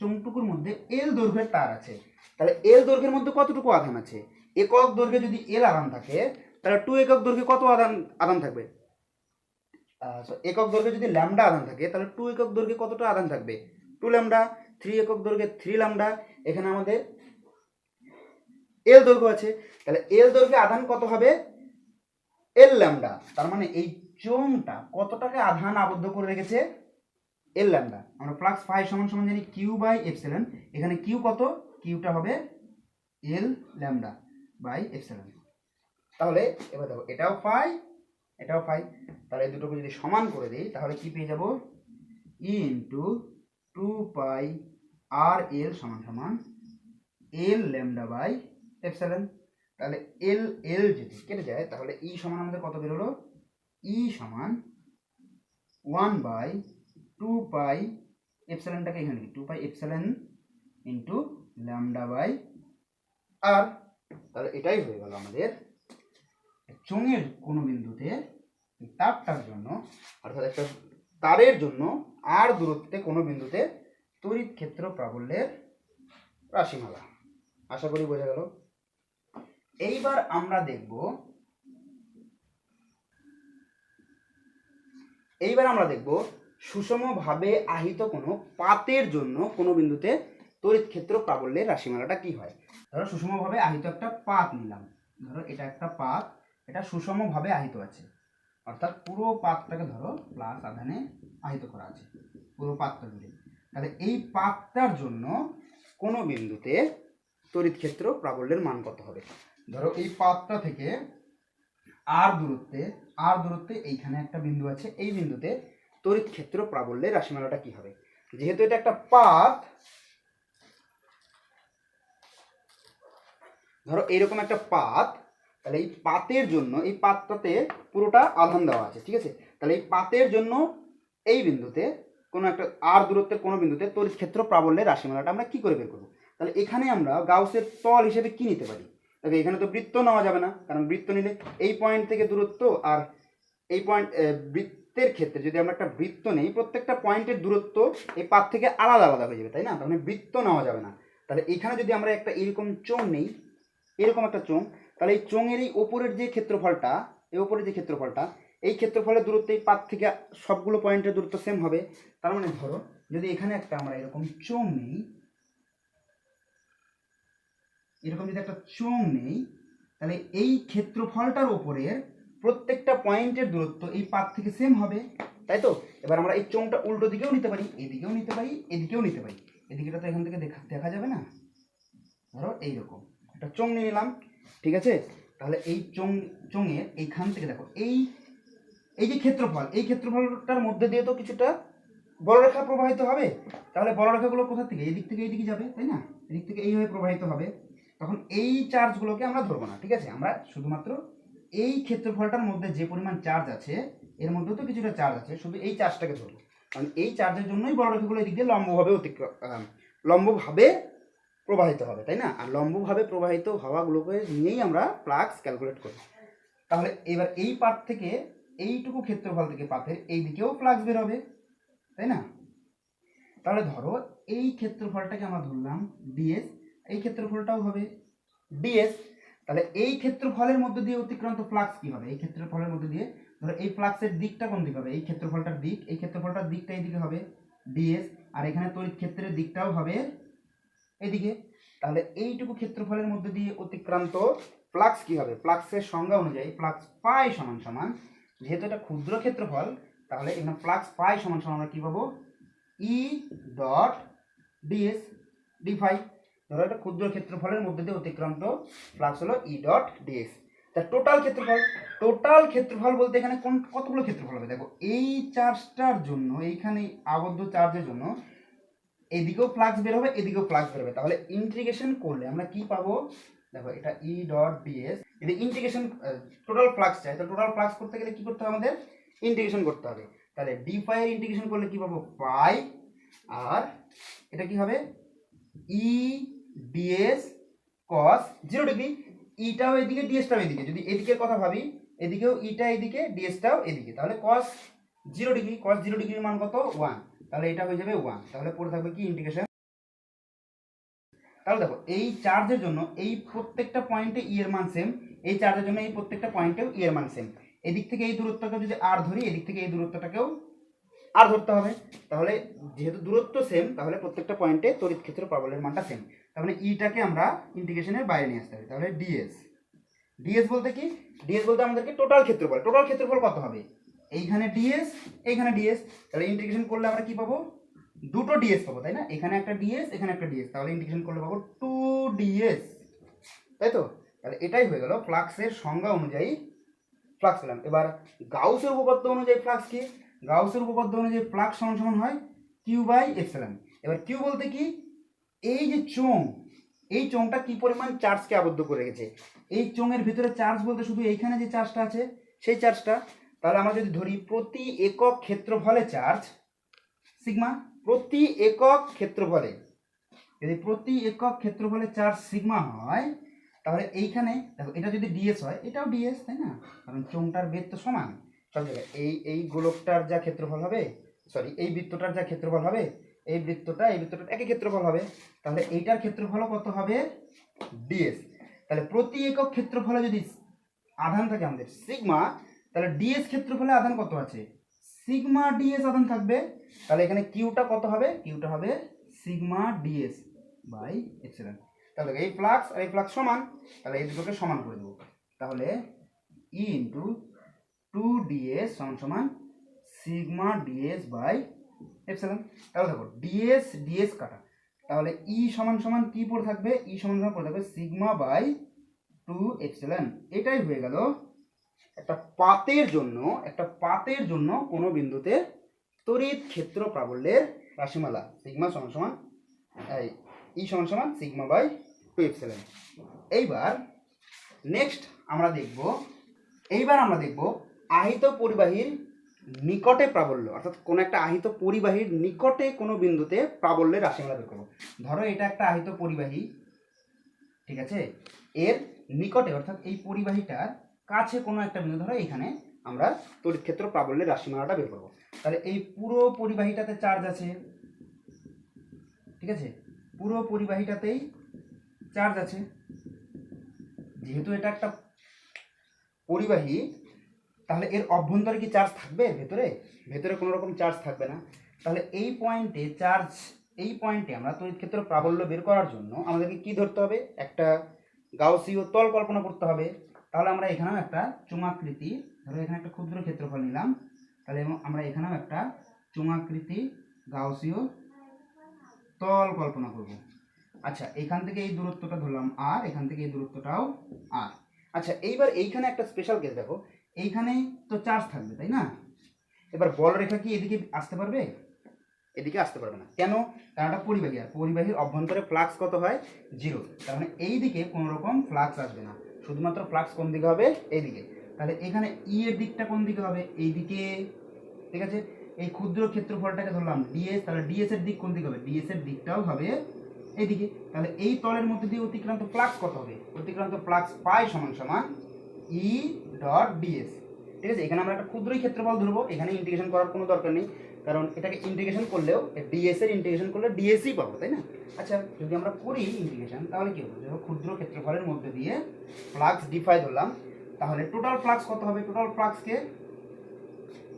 চোঙটুকুর মধ্যে এল দৈর্ঘ্যের তার আছে। তাহলে এল দৈর্ঘ্যের মধ্যে কতটুকু আধান আছে? একক দৈর্ঘ্যে যদি এল আধান থাকে তাহলে 2 একক দৈর্ঘ্যে কত আধান থাকবে? একক দৈর্ঘ্যে যদি ল্যামডা আধান থাকে তাহলে 2 একক দৈর্ঘ্যে কতটা আধান থাকবে? 2 ল্যামডা। 3 একক দৈর্ঘ্যে 3 ল্যামডা। এখানে আমাদের এল দৈর্ঘ্য আছে, তাহলে এল দৈর্ঘ্যে আধান কত হবে? এল ল্যামডা। তার মানে এই চোঙটা কতটাকে আধান আবদ্ধ করে রেখেছে? এল ল্যামডা। আমরা ফ্লাক্স ফাই সমান সমান জানি কিউ বাই এপসিলন। এখানে কিউ কত? কিউটা হবে এল ল্যামডা বাই এপসিলন। তাহলে এবার দেখো এটাও ফাই, এটাও ফাই, তাহলে এই দুটোকে যদি সমান করে দিই তাহলে কি পেয়ে যাব? ই ইন্টু 2πr সমান সমান এল ল্যামডা বাই এপসিলন। তাহলে এল এল যদি কেটে যায় তাহলে ই সমান আমাদের কত বেরোলো? ই সমান 1/2π এপসিলনটাকে এখানে লিখি 2π এপসিলন ইন্টু ল্যামডা বাই আর। তাহলে এটাই হয়ে গেল আমাদের চোঙের কোনো বিন্দুতে তারটার জন্য, অর্থাৎ একটা তারের জন্য আর দূরত্বে কোনো বিন্দুতে তড়িৎ ক্ষেত্র প্রাবল্যের রাশিমালা। আশা করি বোঝা গেল। এইবার আমরা দেখব সুষমভাবে আহিত কোনো পাতের জন্য কোনো বিন্দুতে তড়িৎ ক্ষেত্র প্রাবল্যের রাশিমালাটা কি হয়। ধরো সুষমভাবে আহিত একটা পাত নিলাম, ধরো এটা একটা পাত, এটা সুষমভাবে আহিত আছে, অর্থাৎ পুরো পাতটাকে ধরো প্লাস আধানে আহিত করা আছে পুরো পাতটা জুড়ে। তাহলে এই পাতটার জন্য কোনো বিন্দুতে তড়িৎ ক্ষেত্র প্রাবল্যের মান কত হবে? ধরো এই পাতটা থেকে আর দূরত্বে এইখানে একটা বিন্দু আছে, এই বিন্দুতে তড়িৎ ক্ষেত্র প্রাবল্যের রাশিমালাটা কি হবে? যেহেতু এটা একটা পাত, ধরো এইরকম একটা পাত, তাহলে এই পাতের জন্য এই পাতটাতে পুরোটা আধান দেওয়া আছে, ঠিক আছে? তাহলে এই পাতের জন্য এই বিন্দুতে কোনো একটা আর দূরত্বের কোনো বিন্দুতে তড়িৎ ক্ষেত্র প্রাবল্যের রাশিমালাটা আমরা কি করে বের করবো? তাহলে এখানে আমরা গাউসের তল হিসেবে কি নিতে পারি? তাহলে এখানে তো বৃত্ত নেওয়া যাবে না, কারণ বৃত্ত নিলে এই পয়েন্ট থেকে দূরত্ব আর এই পয়েন্ট, বৃত্তের ক্ষেত্রে যদি আমরা একটা বৃত্ত নেই প্রত্যেকটা পয়েন্টের দূরত্ব এই পাত থেকে আলাদা আলাদা হয়ে যাবে, তাই না? তার মানে বৃত্ত নেওয়া যাবে না। তাহলে এখানে যদি আমরা একটা এরকম চোঙ নেই, এরকম একটা চোঙ, তাহলে এই চোঙের এই ওপরের যে ক্ষেত্রফলটা, এই ক্ষেত্রফলের দূরত্ব এই পাত থেকে সবগুলো পয়েন্টের দূরত্ব সেম হবে। তার মানে ধরো যদি এখানে একটা আমরা এরকম চোঙ নেই, তাহলে এই ক্ষেত্রফলটার ওপরের প্রত্যেকটা পয়েন্টের দূরত্ব এই পাত থেকে সেম হবে। তাই তো? এবার আমরা এই চোঙটা উল্টো দিকেও নিতে পারি, এদিকেও নিতে পারি, এদিকেও নিতে পারি। এদিকেটা তো এখান থেকে দেখা যাবে না। ধরো এইরকম একটা চোঙ নিয়ে নিলাম, ঠিক আছে? তাহলে এই চোঙের এইখান থেকে দেখো এই এই যে ক্ষেত্রফল, এই ক্ষেত্রফলটার মধ্যে দিয়ে তো কিছুটা বলরেখা প্রবাহিত হবে। তাহলে বলরেখাগুলো কোথা থেকে? এই দিক থেকে এই দিকে যাবে, তাই না? এদিক থেকে এইভাবে প্রবাহিত হবে। তখন এই চার্জগুলোকে আমরা ধরবো না, ঠিক আছে? আমরা শুধুমাত্র এই ক্ষেত্রফলটার মধ্যে যে পরিমাণ চার্জ আছে, এর মধ্যেও তো কিছুটা চার্জ আছে, শুধু এই চার্জটাকে ধরবো। কারণ এই চার্জের জন্যই বলরেখাগুলো এদিক দিয়ে লম্বভাবে প্রবাহিত হবে, তাই না? আর লম্বভাবে প্রবাহিত হওয়াগুলোকে নিয়েই আমরা ফ্লাক্স ক্যালকুলেট করি। তাহলে এবার এই পাথ থেকে, এইটুকু ক্ষেত্রফল থেকে পাথের এই দিকেও ফ্লাক্স বের হবে, তাই না? তাহলে ধরো এই ক্ষেত্রফলটাকে আমরা ধরলাম ডিএস, এই ক্ষেত্রফলটাও হবে ডিএস। তাহলে এই ক্ষেত্রফলের মধ্যে দিয়ে অতিক্রান্ত ফ্লাক্স কি হবে? এই ক্ষেত্রফলের মধ্যে দিয়ে ধরো এই ফ্লাক্সের দিকটা কোন দিকে হবে? এই ক্ষেত্রফলটার দিক, এই ক্ষেত্রফলটার দিকটা এইদিকে হবে ডিএস, আর এখানে তড়িৎ ক্ষেত্রের দিকটাও হবে এদিকে। তাহলে এইটুকু ক্ষেত্রফলের মধ্যে দিয়ে অতিক্রান্ত ফ্লাক্স কি হবে? ফ্লাক্সের সংজ্ঞা অনুযায়ী ফ্লাক্স পাই সমান সমান, যেহেতু এটা ক্ষুদ্র ক্ষেত্রফল, তাহলে এখানে ফ্লাক্স পাই সমান সমান আমরা কি পাবো? E dot dS d phi. ধরো এটা ক্ষুদ্র ক্ষেত্রফলের মধ্যে দিয়ে অতিক্রান্ত ফ্লাক্স হলো ই ডট ডিএস। তা টোটাল ক্ষেত্রফল বলতে এখানে কতগুলো ক্ষেত্রফল হবে? দেখো এই চার্জটার জন্য, এইখানে আবদ্ধ চার্জের জন্য এদিকেও ফ্লাক্স বের হবে, এদিকেও ফ্লাক্স বের হবে। তাহলে ইন্টিগ্রেশন করলে আমরা কি পাবো? দেখো এটা ই ডট ডিএস, যদি ইন্টিগ্রেশন টোটাল ফ্লাক্স চাই, তো টোটাল ফ্লাক্স করতে গেলে কি করতে হবে? আমাদের ইন্টিগ্রেশন করতে হবে। তাহলে ডি ফাই এর ইন্টিগ্রেশন করলে কি পাবো? পাই, আর এটা কি হবে? ই ডিএস কস 0 ডিগ্রি। ইটাও এদিকে, ডিএসটাও এদিকে। যদি এদিকের কথা ভাবি, এদিকেও ইটা এদিকে, ডিএসটাও এদিকে, তাহলে কস 0 ডিগ্রি। কস 0 ডিগ্রির মান কত? 1। তাহলে এটা হয়ে যাবে 1। তাহলে পড়ে থাকবে কি? ইন্টিগ্রেশন। তাহলে দেখো এই চার্জের জন্য এই প্রত্যেকটা পয়েন্টে ই এর মান সেম, এই চার্জের জন্য এই প্রত্যেকটা পয়েন্টেও ই এর মান সেম। এদিক থেকে এই দূরত্বকে যদি আর ধরি, এদিক থেকে এই দূরত্বটাকেও আর ধরতে হবে। তাহলে যেহেতু দূরত্ব সেম, তাহলে প্রত্যেকটা পয়েন্টে তড়িৎ ক্ষেত্র প্রাবল্যের মানটা সেম। তাহলে ইটাকে আমরা ইন্টিগ্রেশনের বাইরে নিয়ে আসতে হবে। তাহলে ডিএস, ডিএস বলতে কি? ডিএস বলতে আমাদেরকে টোটাল ক্ষেত্রফল। টোটাল ক্ষেত্রফল কত হবে? এইখানে ডিএস, এইখানে ডিএস। তাহলে ইন্টিগ্রেশন করলে আমরা কি পাবো? দুটো ডিএস পাবো, তাই না? এখানে একটা ডিএস, এখানে একটা ডিএস। তাহলে ইন্টিগ্রেশন করলে পাবো 2ডিএস, তাই তো? তাহলে এটাই হয়ে গেল ফ্লাক্সের সংজ্ঞা অনুযায়ী ফ্লাক্স পেলাম। এবার গাউসের উপপাদ্য অনুযায়ী ফ্লাক্স কি? গাউসের উপপাদ্য অনুযায়ী ফ্লাক্স সমান সমান হয় কিউ বাই এপসিলন। এবার কিউ বলতে কি? এই যে চোঙ, এই চোঙটা কি পরিমাণ চার্জকে আবদ্ধ করে রেখেছে। এই চোঙের ভিতরে চার্জ বলতে শুধু এইখানে যে চার্জটা আছে সেই চার্জটা। তাহলে আমরা যদি ধরি প্রতি একক ক্ষেত্রফলে চার্জ সিগমা, প্রতি একক ক্ষেত্রফলে, যদি প্রতি একক ক্ষেত্রফলে চার্জ সিগমা হয়, তাহলে এইখানে দেখো এটা যদি ডিএস হয়, এটাও ডিএস, তাই না? কারণ চোঙটার বেদ তো সমান সব জায়গায়। এই গোলকটার যা ক্ষেত্রফল হবে, সরি এই বৃত্তটার যা ক্ষেত্রফল হবে, এই বৃত্তটার একই ক্ষেত্রফল হবে। তাহলে এইটার ক্ষেত্রফলও কত হবে? ডিএস। তাহলে প্রতি একক ক্ষেত্রফলে যদি আধান থাকে আমাদের সিগমা, তাহলে ডিএস ক্ষেত্রফলে আধান কত আছে? সিগমা ডিএস আধান থাকবে। তাহলে এখানে কিউটা কত হবে? কিউটা হবে সিগমা ডিএস বাই এপসিলন। তাহলে এই ফ্লাক্স আর এই ফ্লাক্স সমান, তাহলে এই দুটোকে সমান করে দেবো। তাহলে ই ইন্টু 2ডিএস সমান সমান সিগমা ডিএস বাই এপসিলন। তাহলে দেখো ডিএস ডিএস কাটা, তাহলে ই সমান সমান কি পড়ে থাকবে? ই সমান সমান পড়ে থাকবে সিগমা বাই 2 এপসিলন। এটাই হয়ে গেল একটা পাতের জন্য কোনো বিন্দুতে তড়িৎ ক্ষেত্র প্রাবল্যের রাশিমালা। সিগমা সমান সমান ই সমান সমান সিগমা বাই 2 এপসিলন। এইবার নেক্সট আমরা দেখব আহিত পরিবাহীর নিকটে প্রাবল্য, অর্থাৎ কোনো একটা আহিত পরিবাহীর নিকটে কোনো বিন্দুতে প্রাবল্যের রাশিমালা বের করব। ধরো এটা একটা আহিত পরিবাহী, ঠিক আছে? এর নিকটে অর্থাৎ এই পরিবাহীটার কাছে কোনো একটা বিন্দু, ধরো এখানে আমরা তড়িৎ ক্ষেত্র প্রাবল্যের রাশিমালাটা বের করব। তাহলে এই পুরো পরিবাহীটাতে চার্জ আছে, ঠিক আছে? পুরো পরিবাহীটাতেই চার্জ আছে। যেহেতু এটা একটা পরিবাহী, তাহলে এর অভ্যন্তরে কি চার্জ থাকবে? ভেতরে কোনো রকম চার্জ থাকবে না। তাহলে এই পয়েন্টে আমরা তড়িৎ ক্ষেত্র প্রাবল্য বের করার জন্য আমাদেরকে কি ধরতে হবে? একটা গাউসীয় তল কল্পনা করতে হবে। তাহলে আমরা এখানেও একটা চোঙাকৃতি, ধরো এখানে একটা ক্ষুদ্র ক্ষেত্রফল নিলাম, তাহলে আমরা এখানেও একটা চুঙাকৃতি গাউসীয় তল কল্পনা করব। আচ্ছা, এখান থেকে এই দূরত্বটা ধরলাম আর, এখান থেকে এই দূরত্বটাও আর। আচ্ছা, এইবার এইখানে একটা স্পেশাল কেস দেখো, এইখানে তো চার্জ থাকবে তাই না? এবার বল রেখা কি এদিকে আসতে পারবে? এদিকে আসতে পারবে না। কেন? কারণ এটা পরিবাহী, আর পরিবাহীর অভ্যন্তরে ফ্লাক্স কত হয়? 0। তার মানে এই দিকে কোনো রকম ফ্লাক্স আসবে না, শুধুমাত্র ফ্লাক্স কোন দিকে হবে? এইদিকে। তাহলে এখানে ই এর দিকটা কোন দিকে হবে? এইদিকে। ঠিক আছে, এই ক্ষুদ্র ক্ষেত্রফলটাকে ধরলাম ডিএস, তাহলে ডিএস এর দিক কোন দিকে হবে? ডিএস এর দিকটাও হবে এইদিকে। তাহলে এই তলের মধ্যে দিয়ে অতিক্রান্ত ফ্লাক্স কত হবে? অতিক্রান্ত ফ্লাক্স পাই সমান সমান ই ডট ডিএস। ঠিক আছে, এখানে আমরা একটা ক্ষুদ্রই ক্ষেত্রফল ধরবো, এখানে ইন্টিগ্রেশন করার কোনো দরকার নেই, কারণ এটাকে ইন্টিগ্রেশন করলেও ডিএস এর ইন্টিগ্রেশন করলে ডিএসই পাবো, তাই না? আচ্ছা, যদি আমরা করি ইন্টিগ্রেশন তাহলে কি হবে? দেখো, ক্ষুদ্র ক্ষেত্রফলের মধ্যে দিয়ে ফ্লাক্স ডিফাই ধরলাম, তাহলে টোটাল ফ্লাক্স কত হবে? টোটাল ফ্লাক্সকে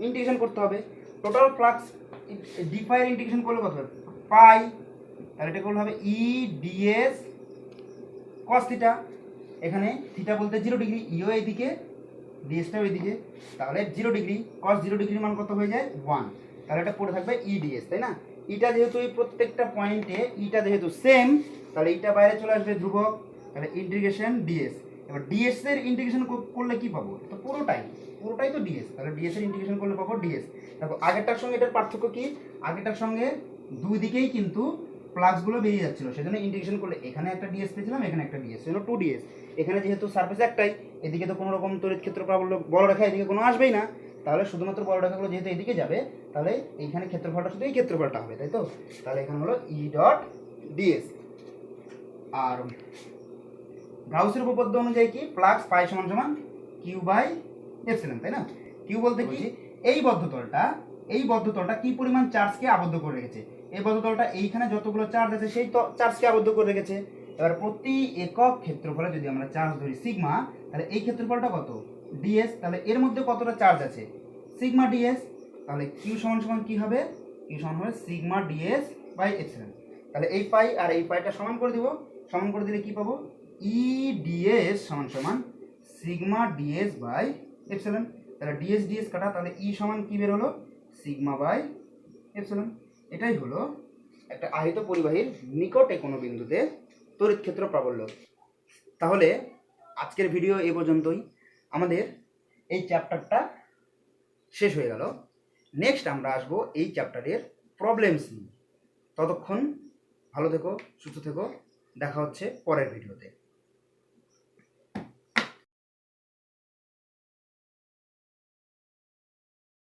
ইন্টিগ্রেশন করতে হবে। টোটাল ফ্লাক্স ডিফাই এর ইন্টিগ্রেশন করলে কত হবে? পাই। তাহলে এটা করলে হবে ই ডিএস কস থিটা। এখানে থিটা বলতে 0 ডিগ্রি, ইও এইদিকে ডিএসটাও এইদিকে, তাহলে 0 ডিগ্রি কস 0 ডিগ্রির মান কত হয়ে যায়? 1। তাহলে এটা পড়ে থাকবে ই ডিএস, তাই না? ইটা যেহেতু এই প্রত্যেকটা পয়েন্টে ইটা যেহেতু সেম, তাহলে ইটা বাইরে চলে আসবে ধ্রুবক, তাহলে ইন্টিগ্রেশন ডিএস। এবার ডিএস এর ইন্টিগ্রেশন করলে কি পাবো? তো পুরোটাই তো ডিএস, তাহলে ডিএস এর ইন্টিগ্রেশন করলে পাবো ডিএস। দেখো, আগেরটার সঙ্গে এটার পার্থক্য কি? আগেরটার সঙ্গে দুই দিকেই কিন্তু ফ্লাক্সগুলো বেরিয়ে যাচ্ছিল, সেজন্য ইন্টিগ্রেশন করলে এখানে একটা ডিএস পেয়েছিলাম, এখানে একটা ডিএস, সেজন্য 2 ডিএস। এখানে যেহেতু সারফেস একটাই, এদিকে তো কোনো রকম তড়িৎ ক্ষেত্র প্রাবল্য বলরেখা এদিকে কোনো আসবেই না, তাহলে শুধুমাত্র বলরেখাগুলো যেহেতু এদিকে যাবে, তাহলে এইখানে ক্ষেত্রফলটা শুধু এই ক্ষেত্রফলটা হবে, তাই তো? তাহলে এখানে হলো ই ডট ডিএস। আর গাউসের উপপাদ্য অনুযায়ী কি? ফ্লাক্স পাই সমান সমান কিউ বাই এপসিলন, তাই না? কিউ বলতে কি? এই বদ্ধতলটা কি পরিমাণ চার্জকে আবদ্ধ করে রেখেছে? এই বদ্ধতলটা এইখানে যতগুলো চার্জ আছে সেই চার্জকে আবদ্ধ করে রেখেছে। এবার প্রতি একক ক্ষেত্রফলে যদি আমরা চার্জ ধরি সিগমা, তাহলে এই ক্ষেত্রফলটা কত? ডিএস। তাহলে এর মধ্যে কতটা চার্জ আছে? Sigma DS. তাহলে কিউ সমান সমান কি হবে? কিউ সমান হবে সিগমা ডিএস বাই এপসিলন। তাহলে এই পাই আর এই পাইটা সমান করে দিব, সমান করে দিলে কি পাবো? ই ডিএস সমান সমান সিগমা ডিএস বাই এপসিলন। তাহলে ডিএস ডিএস কাটা, তাহলে ই সমান কি বের হলো? Sigma by epsilon. এটাই হলো একটা আহিত পরিবাহীর নিকটে কোনো বিন্দুতে তড়িৎ ক্ষেত্র প্রাবল্য। তাহলে আজকের ভিডিও এ পর্যন্তই। আমাদের এই চ্যাপ্টারটা শেষ হয়ে গেল। নেক্সট আমরা আসবো এই চ্যাপ্টারের প্রবলেমস নিয়ে। ততক্ষণ ভালো থেকো, সুস্থ থেকো, দেখা হচ্ছে পরের ভিডিওতে।